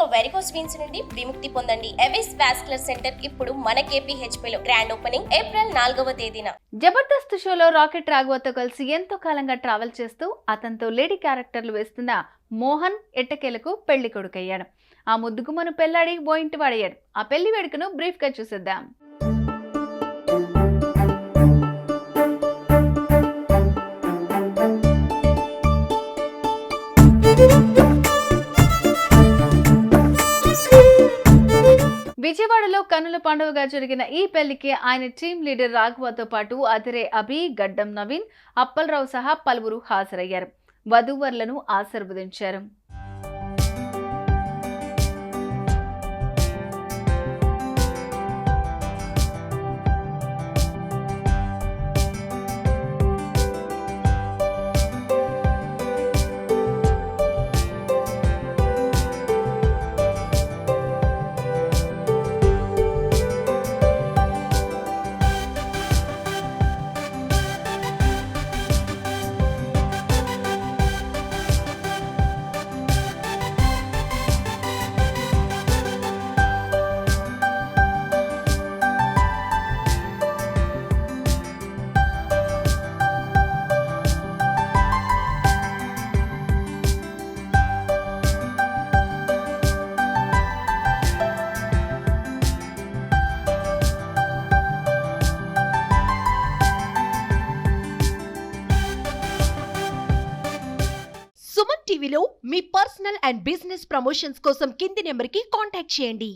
ఇక varicose veins నుండి విముక్తి పొందండి. ఎవిస్ వాస్కులర్ సెంటర్ ఇప్పుడు మన KPHP లో గ్రాండ్ ఓపెనింగ్ ఏప్రిల్ 4వ తేదీన. జబర్దస్త్ షోలో రాకెట్ రాఘవతో కలిసి ఎంతో కాలంగా ట్రావెల్ చేస్తూ అతనితో లేడీ క్యారెక్టర్లు వేస్తున్న మోహన్ ఎట్టకేలకు పెళ్లి కొడుకయ్యాడు. ఆ ముద్దుగుమ్మను పెళ్లాడి ఓ ఇంటి వాడయ్యాడు. ఆ పెళ్లి వేడుకను బ్రీఫ్ గా చూసేద్దాం. విజయవాడలో కన్నుల పండుగగా జరిగిన ఈ పెళ్లికి ఆయన టీం లీడర్ రాఘవతో పాటు అదిరే అభి, గడ్డం నవీన్, అప్పలరావు సహా పలువురు హాజరయ్యారు. వధూవరులను ఆశీర్వదించారు. సుమన్ టీవీలో మీ పర్సనల్ అండ్ బిజినెస్ ప్రమోషన్స్ కోసం కింది నెంబర్కి కాంటాక్ట్ చేయండి.